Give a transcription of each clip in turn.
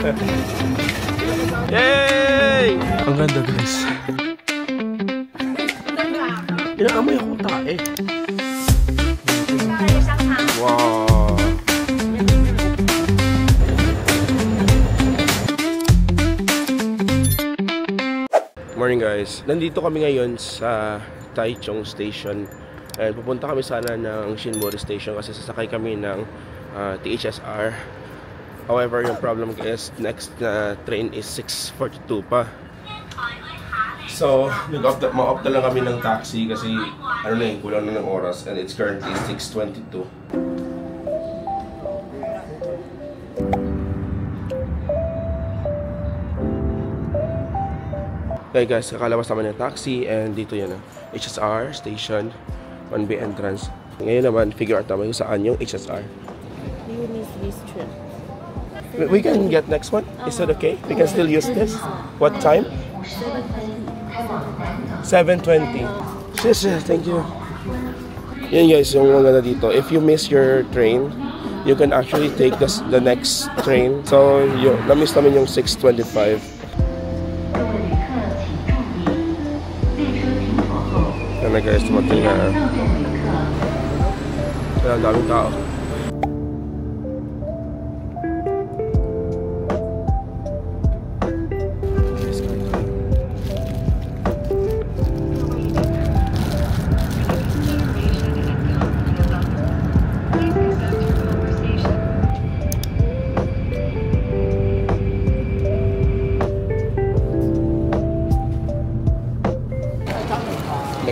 Yay! Ang ganda guys. Inaamoy akong tae. Wow! Morning guys. Nandito kami ngayon sa Taichung Station. And pupunta kami sana ng Shinmori Station kasi sasakay kami ng THSR. However, yung problem is next train is 6:42 pa. So, ma-opt na lang kami ng taxi kasi ano na kulang na ng oras and it's currently 6:22. Okay guys, kakalabas naman yung taxi and dito yan HSR Station 1B entrance. Ngayon naman, figure out naman kung saan yung HSR. You miss this trip. We can get next one. Is that okay? We can still use this. What time? 7:20. Yes, thank you. Yan guys, yung mga dito. If you miss your train, you can actually take the next train. So, na-miss namin yung 6:25. Yan na guys, tumating na. Kaya ang daming tao.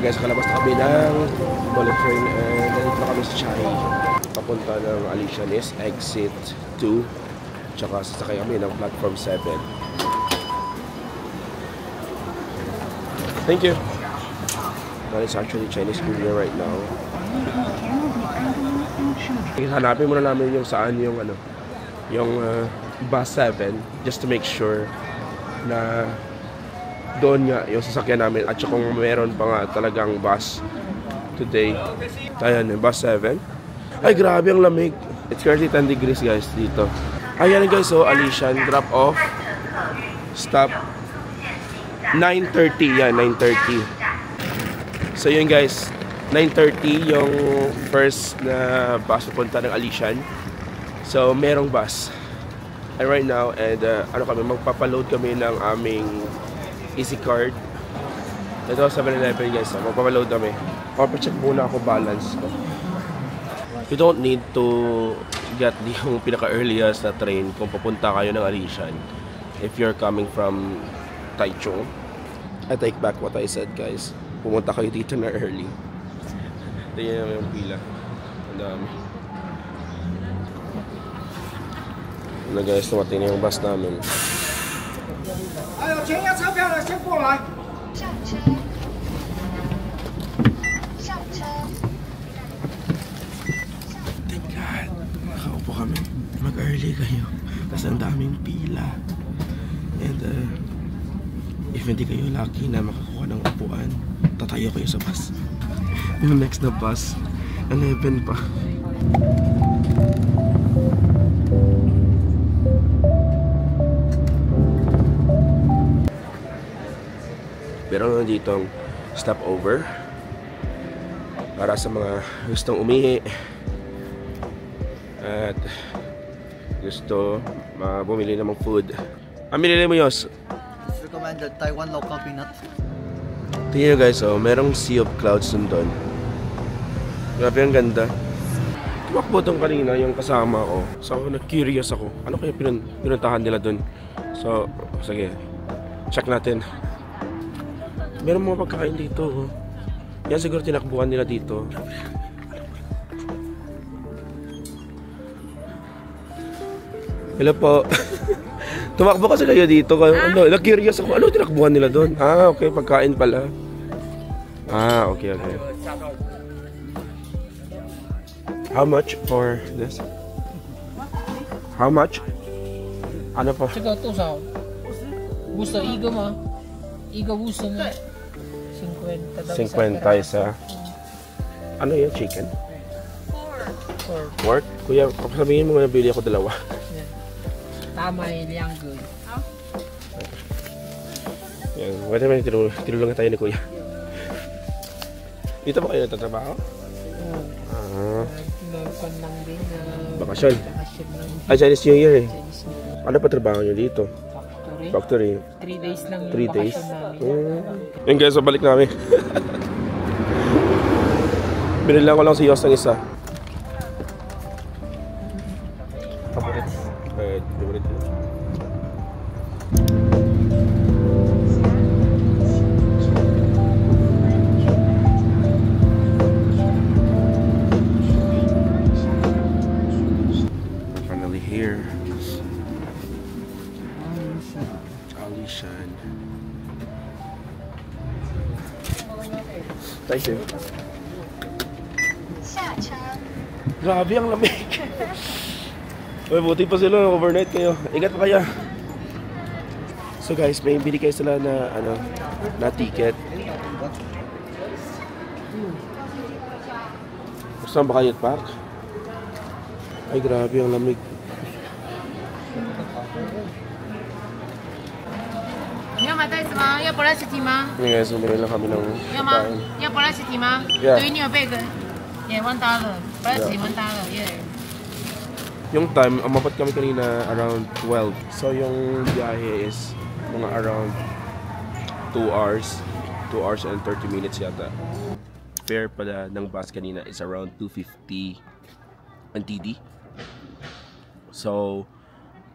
Guys, kalabas na kami ng bullet train and nandito na kami sa Chai. Papunta ng Alishan is exit 2. Tsaka sasakay kami ng platform 7. Thank you. Well, it's actually Chinese New Year right now. Hanapin muna namin yung saan yung bus 7 just to make sure na doon nga yung sasakyan namin at kung meron pa nga talagang bus today. Ayan, yung bus 7. Ay, grabe ang lamig. It's currently 10 degrees guys dito. Ayan guys, so Alishan, drop off. Stop 9:30. Yan, 9:30. So yun guys, 9:30 yung first na bus pupunta ng Alishan. So merong bus. And right now, and magpapaload kami ng aming Easy card. Ito 7-Eleven guys. Magpapaload kami. Papacheck muna ako balance ko. You don't need to get yung pinaka-earliest na train kung papunta kayo ng Alishan. If you're coming from Taichung. I take back what I said guys. Pumunta kayo dito na early. Tingnan naman yung pila. Ang dami. Ano guys, tumating na yung bus namin. 还有前沿车票的先过来。上车。上车。Thank God. Nakaupo kami. Mag-early kayo. Kasi ang daming pila. And if hindi kayo lucky na makakuha ng upuan, tatayo kayo sa bus. Yung next na bus, 11 pa. Meron ditong stopover para sa mga gustong umihi at gusto bumili ng food. Amili mo Yos? Recommended Taiwan local peanut. Tingnan nyo guys, merong sea of clouds doon. Grabe ang ganda. Tumakbo tong kanina yung kasama ko. So na-curious ako. Ano kaya pinuntahan nila doon? So sige, check natin. Meron mga pagkain dito. Yan siguro tinakbuhan nila dito. Hello po. Tumakbo kasi kayo dito. Ano, na-curious ako. Ano tinakbuhan nila doon? Ah, okay. Pagkain pala. Ah, okay. How much for this? How much? Ano po? 这个多少？50一个吗？一个50呢？50 isa. Ano yan? Chicken? Pork. Kuya, sabihin mo na bili ako dalawa. 大买2个。 Yan, pwede naman tinulungan tayo ni Kuya. Dito ba kayo nagtatrabaho? Nagpan lang din na Bakasyon. bakasyon lang. Ah, Chinese New Year eh. Chinese New Year. Ano pa trabaho nyo dito? Factory. Factory. 3 days lang yung 3 days? bakasyon namin. Yun guys, balik namin. Binilang ko lang si Yos ng isa. Paborit. Paborit. Finally here. Alishan. Thank you. Grabe ang lamig. Uy, buti pa sila overnight kayo. Ingat pa kaya. So guys, may binigay sila na na ticket. Saan ba kayo park? Ay grabe ang lamig.要不拉西提吗？ Ngayon guys, bumili lang kami ng 要吗 kain.？要不拉西提吗？ Yeah. 对于你有备个，也1 dollar，不拉西1 dollar，耶。 Yung time, umapat kami kanina around 12. So yung biyahe is mga around 2 hours. 2 hours and 30 minutes yata. Fare pala ng bus kanina is around 250 NTD. So,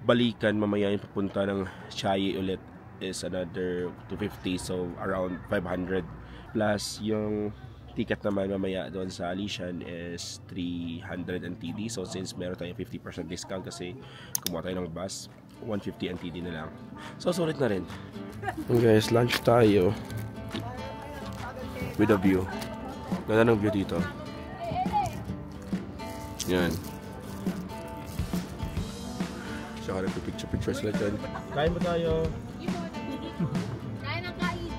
balikan mamaya yung papunta ng Chiayi ulit is another 250. So, around 500. Plus, yung ticket naman mamaya doon sa Alishan is 300 NTD. So, since meron tayong 50% discount kasi kumuha tayo ng bus, 150 NTD na lang. So, sulit na rin. And guys, lunch tayo. With a view. Ganda ng view dito. Yan. Saka nagpipicture-picture sila dyan. Kain mo tayo. Kain ang kain.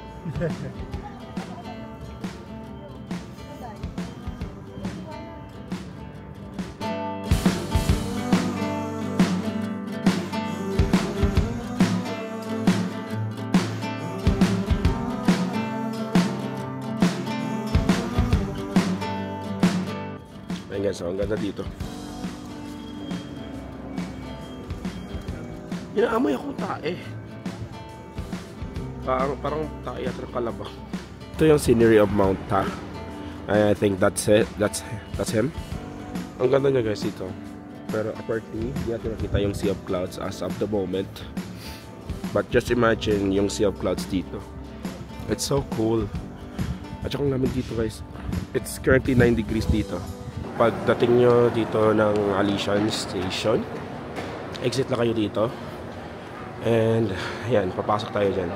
Ayun guys, ang ganda dito. Inaamoy akong tae. Parang tae at kalaba. Ito yung scenery of Mount Ta. I think that's it. That's him. Ang ganda niya guys dito. Pero apparently, hindi natin nakita yung Sea of Clouds as of the moment. But just imagine yung Sea of Clouds dito. It's so cool. At saka ang lamig dito guys. It's currently 9 degrees dito. Pagdating nyo dito ng Alishan Station, exit na kayo dito. And, yan, papasok tayo dyan.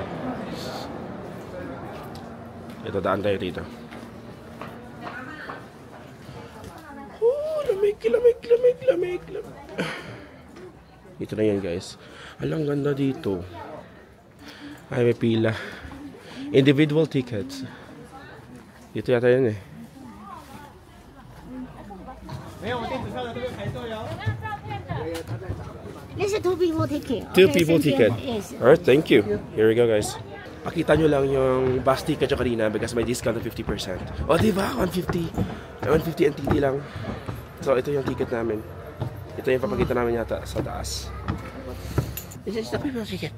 Ito, daan tayo dito. Oh, lamig. Dito na yan, guys. Alang ganda dito. Ay, may pila. Individual tickets. Dito yata yan eh. 那是 two people ticket. Two people ticket. Yes. Alright, thank you. Here we go, guys. Pakita nyo lang yung bus ticket nyo kanina because may discount of 50%. O, diba? 150 NTD lang. So, ito yung ticket namin. Ito yung papakita namin yata sa taas. This is the people ticket.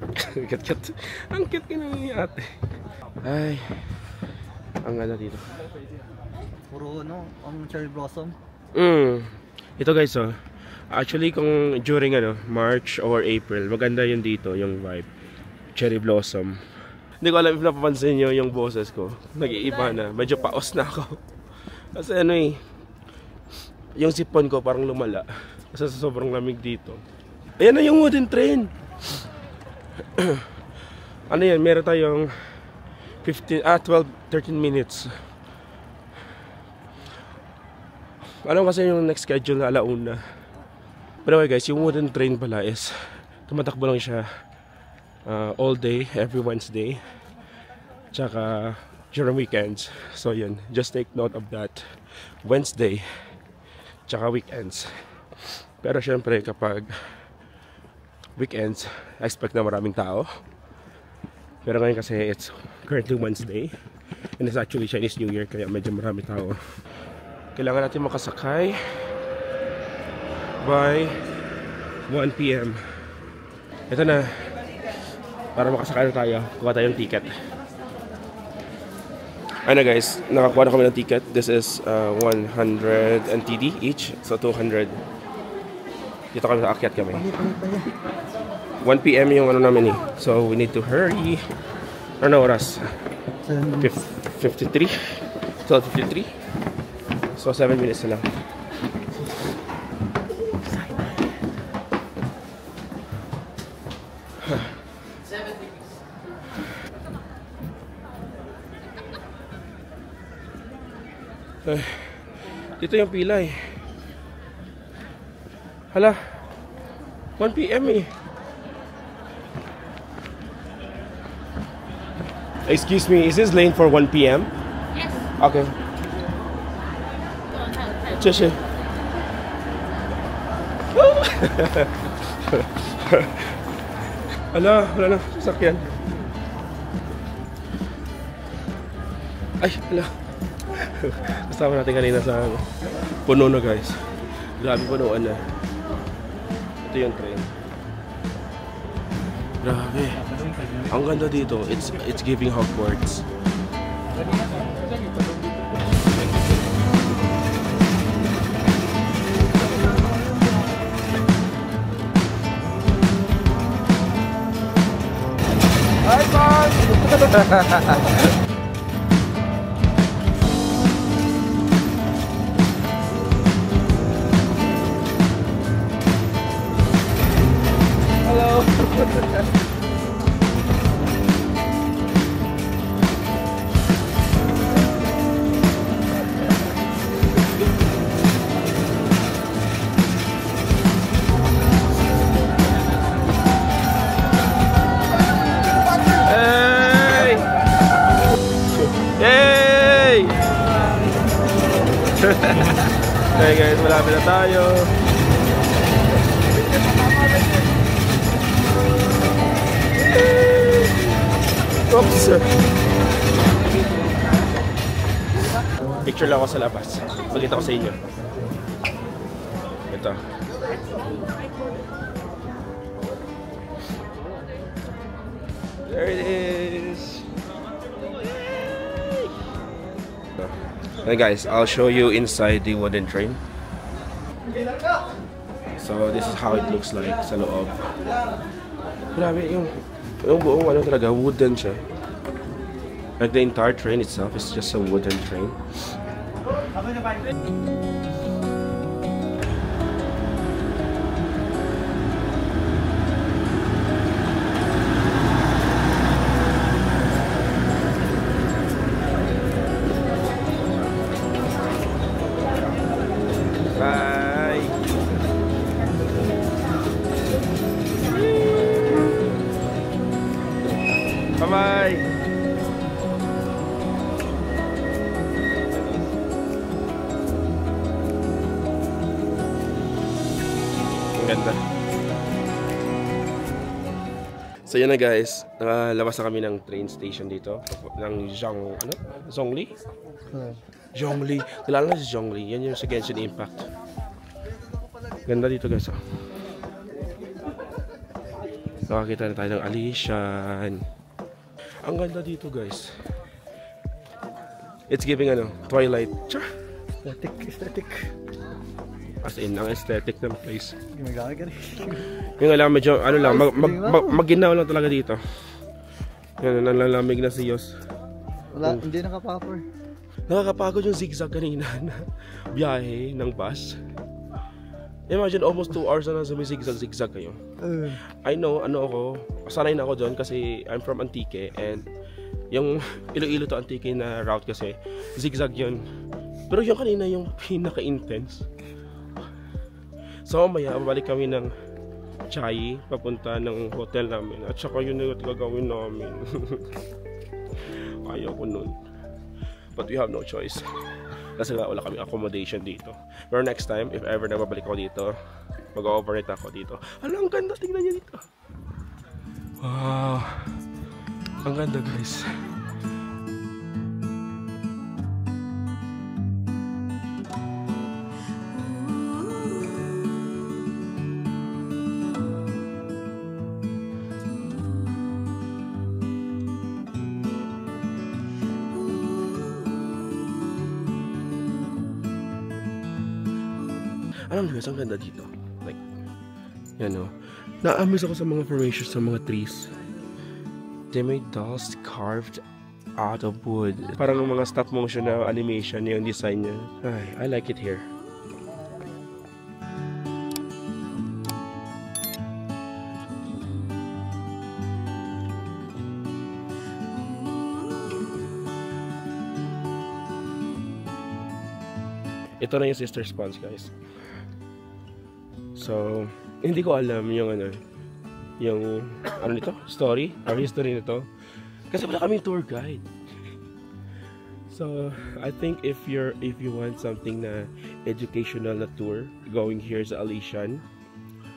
Kat. Ang cute ka naman ni ate. Ay. Ang ganda dito. Puro ang cherry blossom. Ito guys, oh. Actually, kung during March or April, maganda yun dito, yung vibe. Cherry blossom. Hindi ko alam if napapansin nyo yung boses ko. Nag-iiba na. Medyo paos na ako. Kasi yung sipon ko parang lumala. Kasi sa sobrang lamig dito. Ayan na yung wooden train. Yan, meron tayong 13 minutes. Alam kasi yung next schedule na alauna. Pero anyway guys, yung wooden train pala is tumatakbo lang siya all day, every Wednesday. Tsaka during weekends. So yun, just take note of that. Wednesday, tsaka weekends. Pero syempre kapag weekends, I expect na maraming tao. Pero ngayon kasi it's currently Wednesday and it's actually Chinese New Year, kaya medyo maraming tao. Kailangan natin makasakay by 1 PM. Ito na. Para makasakay na tayo, kuha tayong ticket. Ano guys, nakakuha na kami ng ticket. This is 100 NTD each, so 200. Dito kami sa akyat kami. 1 PM yung ano namin eh. So we need to hurry. Ano oras? 53? 12:53? So 7 minutes na lang. Dito yung pila eh. Hala, 1 PM eh. Excuse me, is this lane for 1 PM? Yes. Okay. Cheche. Hala, wala na sasakyan. Ay, hala. Kasama natin kanina sa puno na guys. Grabe punuan na. Ito yung train. Grabe. Ang ganda dito. It's giving Hogwarts. Hi, boss! Hey guys, malapit na tayo. Oops. Picture lang ako sa labas. Pakita ko sa inyo. Ito. There it is. Hey guys, I'll show you inside the wooden train. So this is how it looks like sa loob. Grabe yung buong ano talaga, wooden siya. Like the entire train itself is just a wooden train. Bye-bye! Ang ganda. So yun na guys, nakalabas na kami ng train station dito ng Zhongli? Zhongli. Kilala na si Zhongli. Yan yung sa Genshin Impact. Ganda dito guys. Oh. Nakakita na tayo ng Alishan. Ang ganda dito guys. It's giving Twilight. Aesthetic. As in, ang aesthetic ng place. Gumagagari. Yung alam, medyo maginaw lang talaga dito. Yan, nalalamig na si Yos. Wala, hindi nakapapor. Nakakapagod yung zigzag kanina na biyahe ng bus. Imagine almost 2 hours na zigzag kayo. I know, sanay na ako doon kasi I'm from Antique and yung Iloilo to Antique na route kasi zigzag yun. Pero yung kanina yung pinaka-intense. So mamaya babalik kami ng Chai papunta ng hotel namin at saka yun yung gagawin namin. Ayaw ko nun. But we have no choice. Kasi wala kami accommodation dito. Pero next time, if ever na babalik ako dito, mag-overnight ako dito. Ang ganda, tingnan niyo dito. Wow, ang ganda guys. Alam niyo guys, ang ganda dito. Like, yan o. Na-amaze ako sa mga formations sa mga trees. They made dolls carved out of wood. Parang mga stop motion na animation yung design niya. Ay, I like it here. Ito na yung Sisters Ponds guys. So, hindi ko alam yung nito, story or history nito. Kasi wala kaming tour guide. So, I think if you want something na educational na tour going here sa Alishan,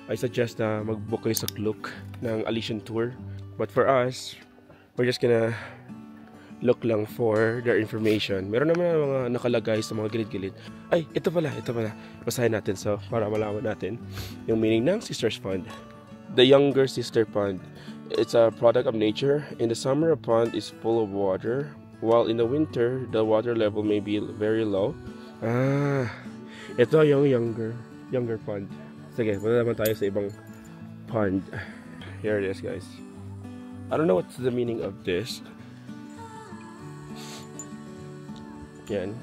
I suggest na mag-book kayo sa Klook ng Alishan tour. But for us, we're just gonna look lang for their information. Meron naman mga nakalagay sa mga gilid-gilid. Ay, ito pala. Basahin natin so para malaman natin yung meaning ng Sisters Pond. The younger sister pond. It's a product of nature. In the summer, a pond is full of water, while in the winter, the water level may be very low. Ito yung younger pond. Sige, punta naman tayo sa ibang pond. Here it is, guys. I don't know what's the meaning of this. Yan.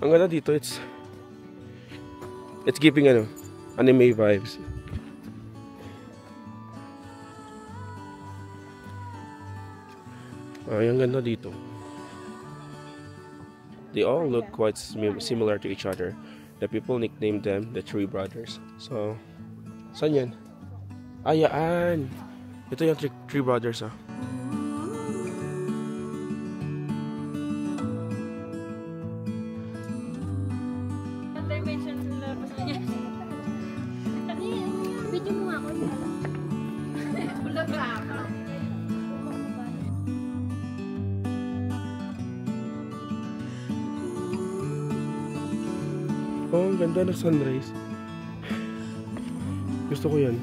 Ang ganda dito, it's giving anime vibes. Ang ganda dito. They all look quite similar to each other. The people nicknamed them the Three Brothers. So, saan yan? Ayaan! Ito yung Three Brothers ah. Video mo nga ako. Oh, ang ganda ng sunrise. Gusto ko yan.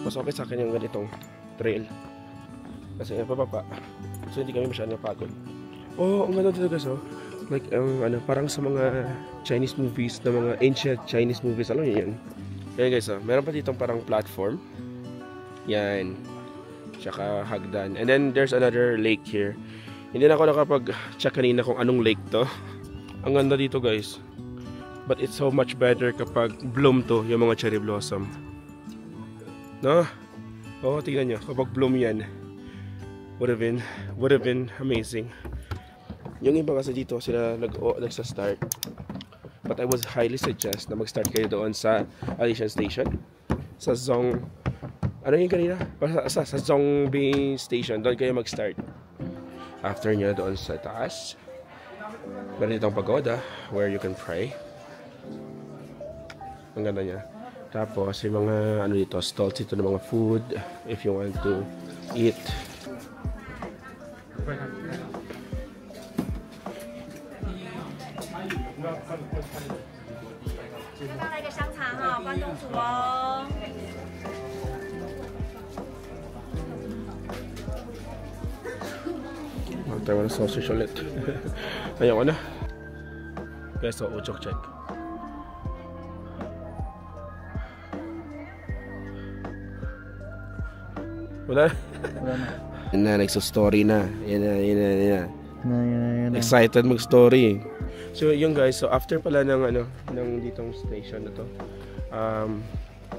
Mas okay sa akin yung ganitong trail. Kasi pababa. So hindi kami masyadong napagod. Oh, ang ganda dito guys oh. Like parang sa mga Chinese movies, na mga ancient Chinese movies, alam niyo yan. Kaya guys oh, meron pa ditong parang platform. Yan. Tsaka hagdan. And then there's another lake here. Hindi na ako nakapag-check kanina kung anong lake to. Ang ganda dito guys. But it's so much better kapag bloom to, yung mga cherry blossom. No? Oh, tingnan nyo. Kapag bloom yan, would have been amazing. Yung iba kasi dito sila nagsa-start. But I would highly suggest na mag-start kayo doon sa Alishan Station. Sa Zong... Ano yung kanina? Sa Zongbing Station. Doon kayo mag-start. After nyo doon sa taas, meron ditong pagoda where you can pray. Ang ganda niya. Tapos yung mga dito, stalls dito ng mga food if you want to eat. Tayo na sausage ulit. Ayaw ko na. Peso, uchok check. Wala na. Yan na, nagsa-story na. Yan na. Excited mag-story. So yung guys, so after pala ng ditong station na to,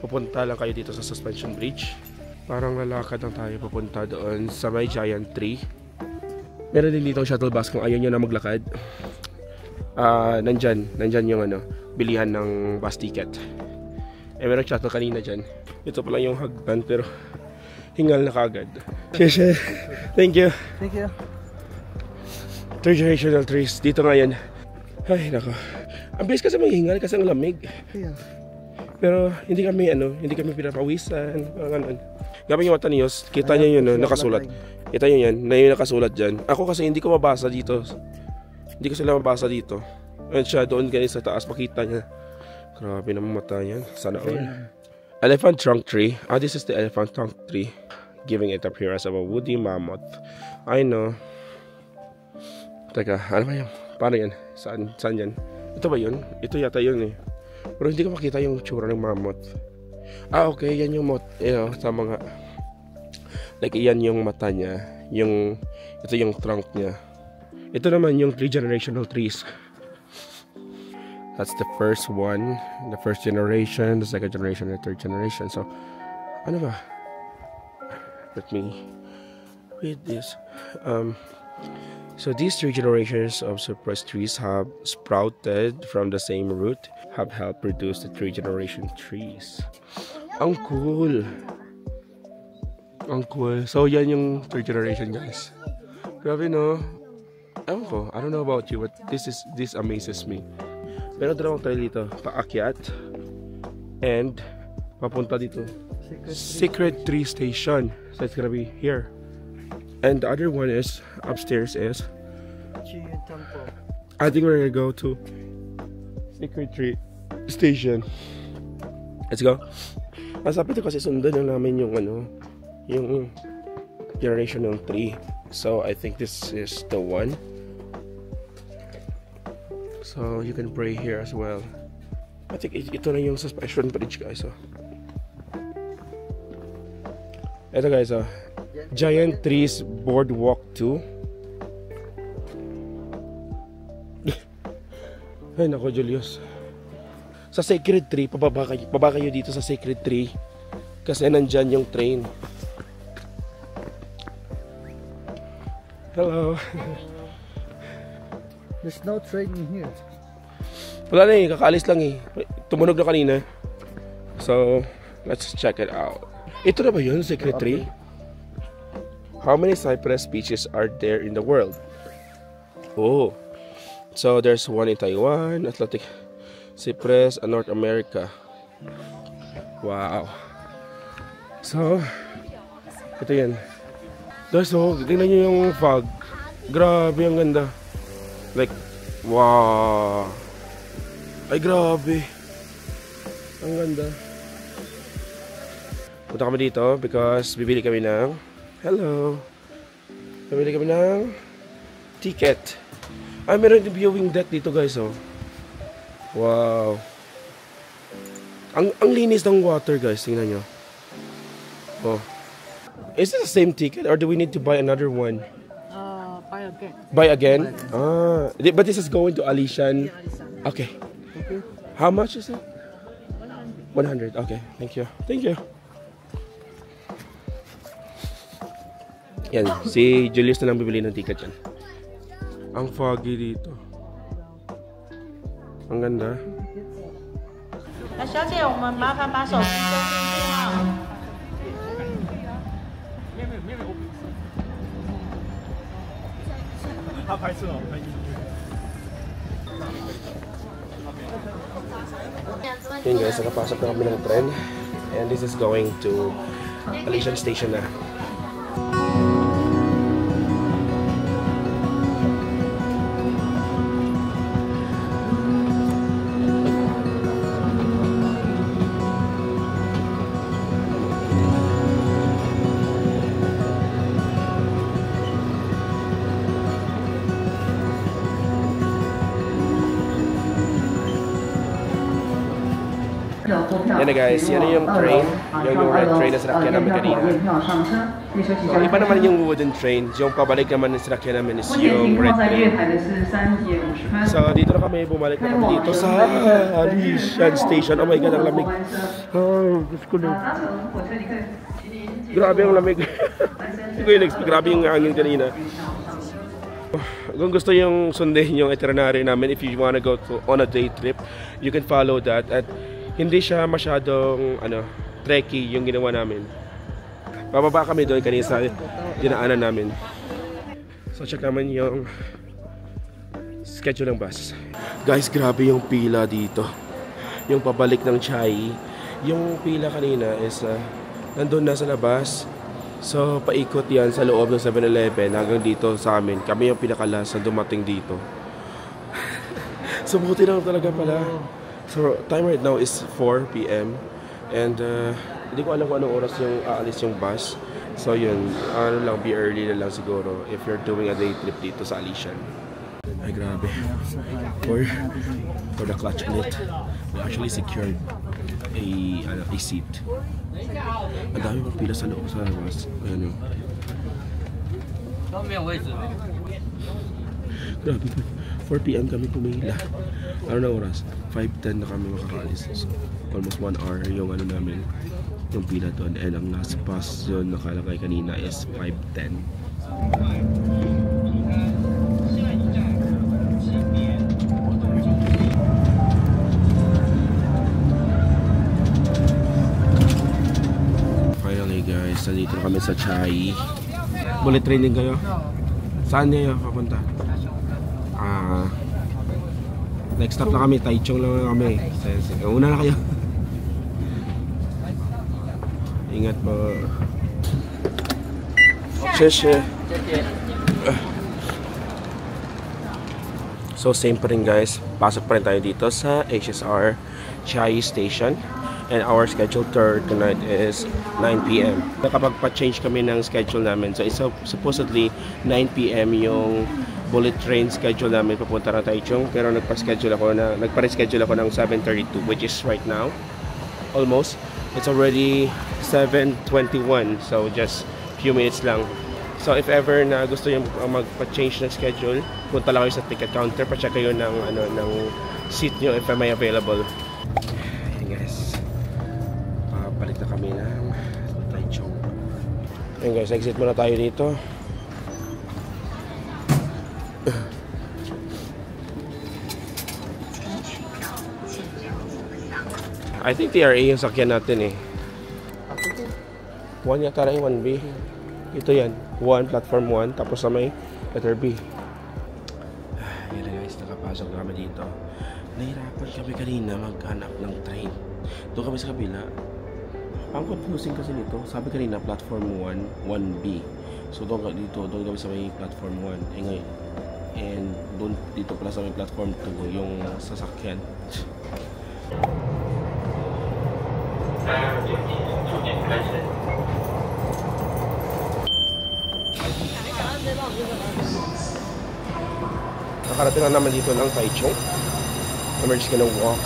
pupunta lang kayo dito sa suspension bridge. Parang lalakad lang tayo pupunta doon sa may giant tree. Meron din dito shuttle bus kung ayaw nyo na maglakad. Nandyan yung bilihan ng bus ticket. Eh, meron shuttle kanina dyan. Ito pa lang yung hagdan, pero hingal na kagad. Cheers. Thank you. Thank you. Third generational trees. Dito nga yan. Ay, nako. Ang bilis kasi maghingal kasi ang lamig. Yeah. Pero hindi kami pinapawisan. Ganun. Gabi yung mata niyo, kita niyo yun, nakasulat. Kita niyo yan, na yung nakasulat dyan. Ako kasi hindi ko mabasa dito. Hindi ko sila mabasa dito. And siya doon ganyan sa taas, makita niya. Grabe naman mata yan. Sana all. Elephant trunk tree. This is the elephant trunk tree. Giving it appearance of a woody mammoth. I know. Teka, ano ba yun? Paano yan? Saan yan? Ito ba yun? Ito yata yun eh. Pero hindi ko makita yung tsura ng mammoth. Okay, yan yung sa mga like yan yung mata niya, ito yung trunk niya. Ito naman yung 3 generational trees. That's the first one, the first generation, the second generation, the third generation. So ano ba? Let me read this. So these 3 generations of cypress trees have sprouted from the same root, have helped produce the 3 generation trees. Ang cool. Ang cool. So yan yung 3rd generation, guys. Grabe, no? Ewan ko, I don't know about you, but this amazes me. Meron dalawang trail dito, paakyat and papunta dito. Secret Tree Station. So it's gonna be here. And the other one is upstairs is I think we're gonna go to Secret Tree Station. Let's go. Sabi ko kasi sundan lang namin yung generation ng 3. So I think this is the one. So you can pray here as well. I think ito na yung suspension bridge, guys. So ito, guys, Giant Trees Boardwalk 2. Ay nako, Julius. Sa Sacred Tree, pababa kayo dito sa Sacred Tree. Kasi nandyan yung train. Hello. There's no train in here. Wala na eh, kakaalis lang eh. Tumunog na kanina. So, let's check it out. Ito na ba yun, Sacred Tree? How many cypress species are there in the world? Oh. So, there's one in Taiwan, Atlantic cypress, and North America. Wow. So, ito yan. Guys, tingnan nyo yung fog. Grabe, ang ganda. Like, wow. Ay, grabe. Ang ganda. Punta kami dito because bibili kami ng bibili kami ng ticket. Ay, meron yung viewing deck dito, guys, oh. Wow. Ang linis ng water, guys. Tingnan nyo. Oh. Is it the same ticket or do we need to buy another one? Buy again. Buy again? But this is going to Alishan. Okay. How much is it? 100. Okay. Thank you. Thank you. Yan. Si Julius na lang bibili ng ticket yan. Ang foggy dito. Ang ganda. 小姐，我们麻烦把手机伸进去哈。 Yan, guys, nakapasok na kami ng tren. And this is going to Alishan Station na. Yan na, guys, yan na yung train. Yung red train na sinakyan namin kanina. So, iba naman yung wooden train. Yung pabalik naman na sinakyan namin is yung red train. So dito na kami, bumalik na kami dito sa Alishan Station. Oh my God, ang lamig. Oh, Diyos ko na. Grabe ang lamig. Hindi ko in-expect. Grabe yung hangin kanina. Kung gusto yung sundin yung itinerary namin, if you wanna go on a day trip, you can follow that at Hindi siya masyadong trekky yung ginawa namin. Bababa kami doon kanina sa dinaanan namin. So check naman yung schedule ng bus. Guys, grabe yung pila dito. Yung pabalik ng Chai. Yung pila kanina is nandun na sa labas. So paikot yan sa loob ng 7-Eleven hanggang dito sa amin. Kami yung pinakalas na dumating dito. So buti lang talaga pala. So time right now is 4 PM. And hindi ko alam kung anong oras yung aalis yung bus. So yun, be early na lang siguro if you're doing a day trip dito sa Alishan. Ay grabe. For the clutch ulit, we actually secured a seat. Ang dami pang pila sa loob sa bus. Ayan yun. Grabe. 4 PM kami pumila. Ano na oras? 5:10 na kami makakaalis. So, almost 1 hour yung namin, yung pila doon. And ang nasa bus yun nakalagay kanina is 5:10. Finally guys, nandito na kami sa Chai. Bullet train din kayo? Saan niyo papunta? Next stop na kami, Taichung lang kami. Una na kayo. Ingat po. Sheshe. So same pa rin guys. Pasok pa rin tayo dito sa HSR Chai Station. And our scheduled tour tonight is 9 PM. Nakapagpa-change kami ng schedule namin. So supposedly 9 PM yung bullet train schedule namin papunta ng Taichung, pero nagpa-reschedule ako ng 7:32, which is right now. Almost. It's already 7:21, so just few minutes lang. So if ever na gusto yung magpa-change ng schedule, punta lang kayo sa ticket counter, pa-check kayo ng seat nyo if may available. Ayan guys. Balik na kami ng Taichung. Ayan guys, exit muna tayo dito. I think TRA yung sakyan natin eh. 1 yata rin, 1B. Ito yan, 1, platform 1, tapos sa may letter B. Yan na guys, nakapasok na kami dito. Nahirapan kami kanina maghanap ng train. Doon kami sa kabila. Ang confusing kasi nito, sabi kanina platform 1, 1B. So doon kami sa may platform 1. Eh ngayon, and doon dito pala sa may platform 2 yung sasakyan. Nakarating na naman dito ng Taichung. And we're just gonna walk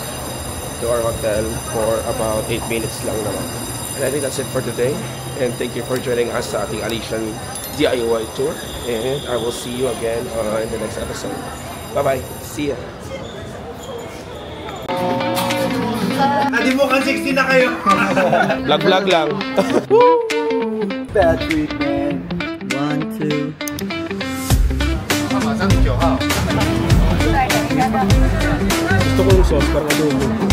to our hotel for about 8 minutes lang naman. And I think that's it for today. And thank you for joining us sa ating Alishan DIY tour. And I will see you again in the next episode. Bye-bye. See ya. Hindi mo kan 60 na kayo. Vlog lang. Bad trip, man. 1, 2. Gusto ko yung sauce, parang adobo.